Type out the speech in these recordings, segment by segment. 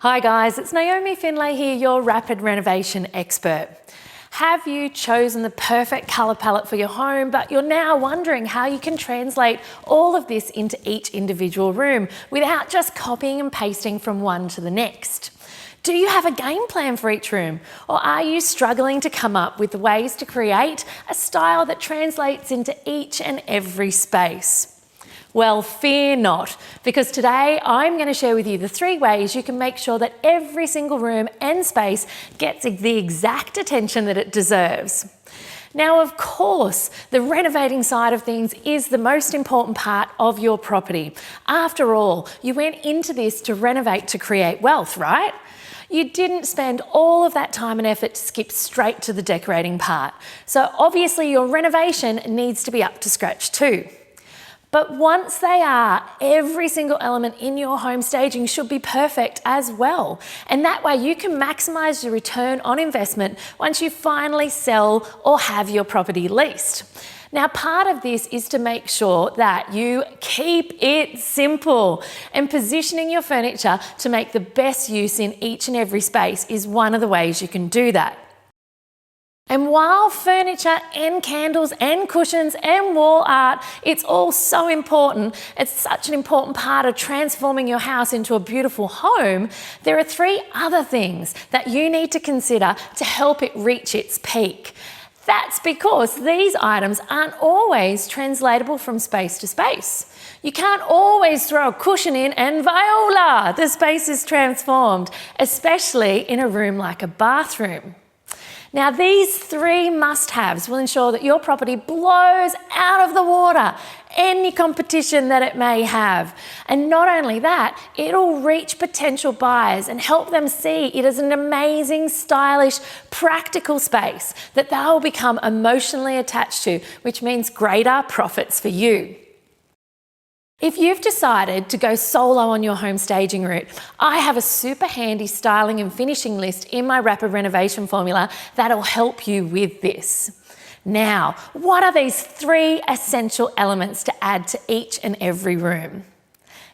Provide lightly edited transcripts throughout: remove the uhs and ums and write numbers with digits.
Hi guys, it's Naomi Finlay here, your rapid renovation expert. Have you chosen the perfect colour palette for your home, but you're now wondering how you can translate all of this into each individual room without just copying and pasting from one to the next? Do you have a game plan for each room? Or are you struggling to come up with ways to create a style that translates into each and every space? Well, fear not, because today I'm going to share with you the 3 ways you can make sure that every single room and space gets the exact attention that it deserves. Now, of course, the renovating side of things is the most important part of your property. After all, you went into this to renovate to create wealth, right? You didn't spend all of that time and effort to skip straight to the decorating part. So obviously your renovation needs to be up to scratch too. But once they are, every single element in your home staging should be perfect as well. And that way you can maximise your return on investment once you finally sell or have your property leased. Now, part of this is to make sure that you keep it simple, and positioning your furniture to make the best use in each and every space is one of the ways you can do that. And while furniture and candles and cushions and wall art, it's all so important, it's such an important part of transforming your house into a beautiful home, there are 3 other things that you need to consider to help it reach its peak. That's because these items aren't always translatable from space to space. You can't always throw a cushion in and voila, the space is transformed, especially in a room like a bathroom. Now, these 3 must-haves will ensure that your property blows out of the water any competition that it may have. And not only that, it'll reach potential buyers and help them see it as an amazing, stylish, practical space that they'll become emotionally attached to, which means greater profits for you. If you've decided to go solo on your home staging route, I have a super handy styling and finishing list in my rapid renovation formula that'll help you with this. Now, what are these 3 essential elements to add to each and every room?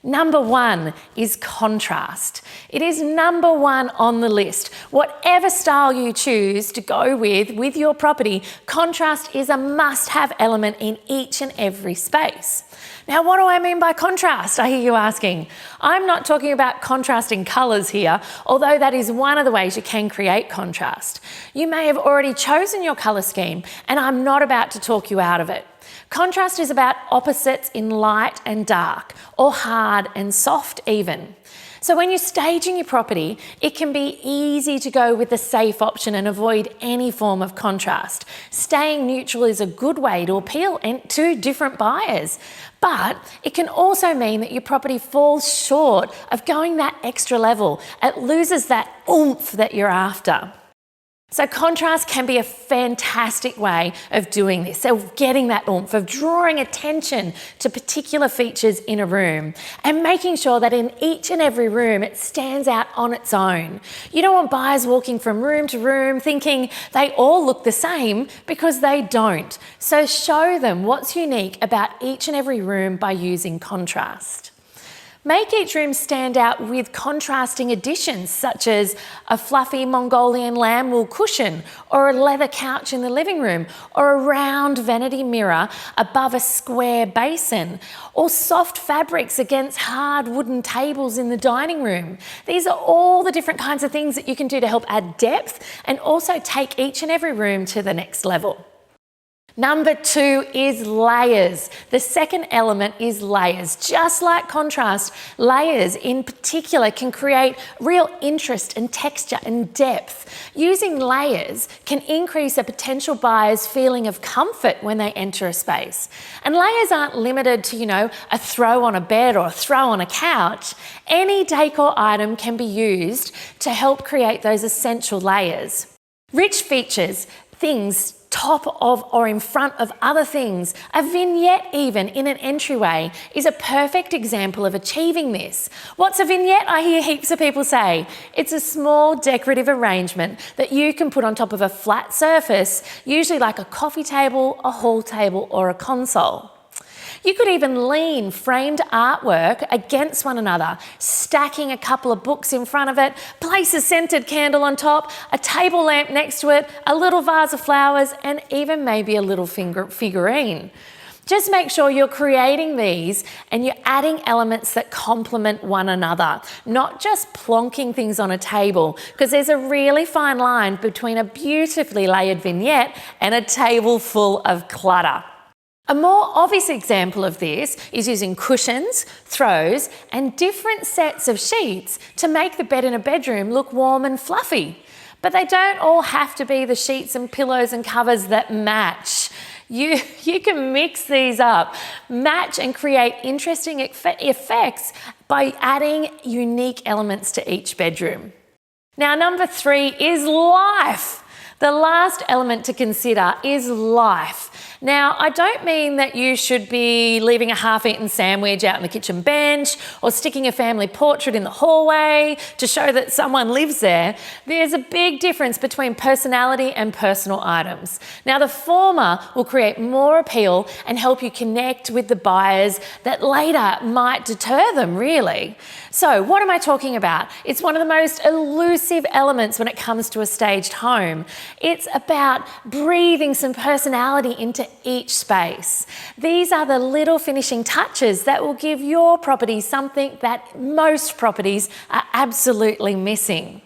Number 1 is contrast. It is number 1 on the list. Whatever style you choose to go with your property, contrast is a must-have element in each and every space. Now, what do I mean by contrast, I hear you asking? I'm not talking about contrasting colours here, although that is one of the ways you can create contrast. You may have already chosen your colour scheme, and I'm not about to talk you out of it. Contrast is about opposites in light and dark, or hard and soft even. So when you're staging your property, it can be easy to go with the safe option and avoid any form of contrast. Staying neutral is a good way to appeal to different buyers, but it can also mean that your property falls short of going that extra level. It loses that oomph that you're after. So contrast can be a fantastic way of doing this, of getting that oomph, of drawing attention to particular features in a room and making sure that in each and every room it stands out on its own. You don't want buyers walking from room to room thinking they all look the same, because they don't. So show them what's unique about each and every room by using contrast. Make each room stand out with contrasting additions, such as a fluffy Mongolian lamb wool cushion, or a leather couch in the living room, or a round vanity mirror above a square basin, or soft fabrics against hard wooden tables in the dining room. These are all the different kinds of things that you can do to help add depth and also take each and every room to the next level. Number 2 is layers. The second element is layers. Just like contrast, layers in particular can create real interest and texture and depth. Using layers can increase a potential buyer's feeling of comfort when they enter a space. And layers aren't limited to, a throw on a bed or a throw on a couch. Any decor item can be used to help create those essential layers. Rich features, things top of or in front of other things, a vignette even in an entryway, is a perfect example of achieving this. What's a vignette? I hear heaps of people say. It's a small decorative arrangement that you can put on top of a flat surface, usually like a coffee table, a hall table, or a console. You could even lean framed artwork against one another, stacking a couple of books in front of it, place a scented candle on top, a table lamp next to it, a little vase of flowers, and even maybe a little figurine. Just make sure you're creating these and you're adding elements that complement one another, not just plonking things on a table, because there's a really fine line between a beautifully layered vignette and a table full of clutter. A more obvious example of this is using cushions, throws, and different sets of sheets to make the bed in a bedroom look warm and fluffy. But they don't all have to be the sheets and pillows and covers that match. You can mix these up, match and create interesting effects by adding unique elements to each bedroom. Now, number 3 is life. The last element to consider is life. Now, I don't mean that you should be leaving a half-eaten sandwich out on the kitchen bench or sticking a family portrait in the hallway to show that someone lives there. There's a big difference between personality and personal items. Now, the former will create more appeal and help you connect with the buyers that later might deter them, really. So, what am I talking about? It's one of the most elusive elements when it comes to a staged home. It's about breathing some personality into each space. These are the little finishing touches that will give your property something that most properties are absolutely missing.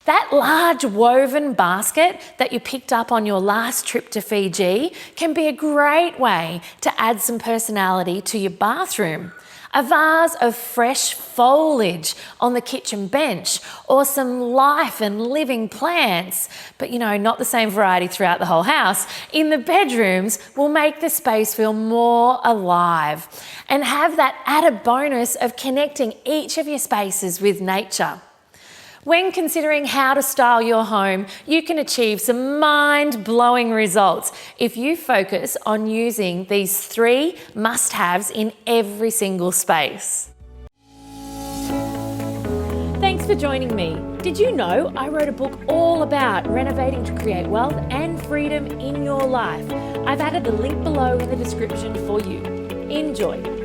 That large woven basket that you picked up on your last trip to Fiji can be a great way to add some personality to your bathroom. A vase of fresh foliage on the kitchen bench, or some life and living plants, but not the same variety throughout the whole house, in the bedrooms will make the space feel more alive and have that added bonus of connecting each of your spaces with nature. When considering how to style your home, you can achieve some mind-blowing results if you focus on using these 3 must-haves in every single space. Thanks for joining me. Did you know I wrote a book all about renovating to create wealth and freedom in your life? I've added the link below in the description for you. Enjoy.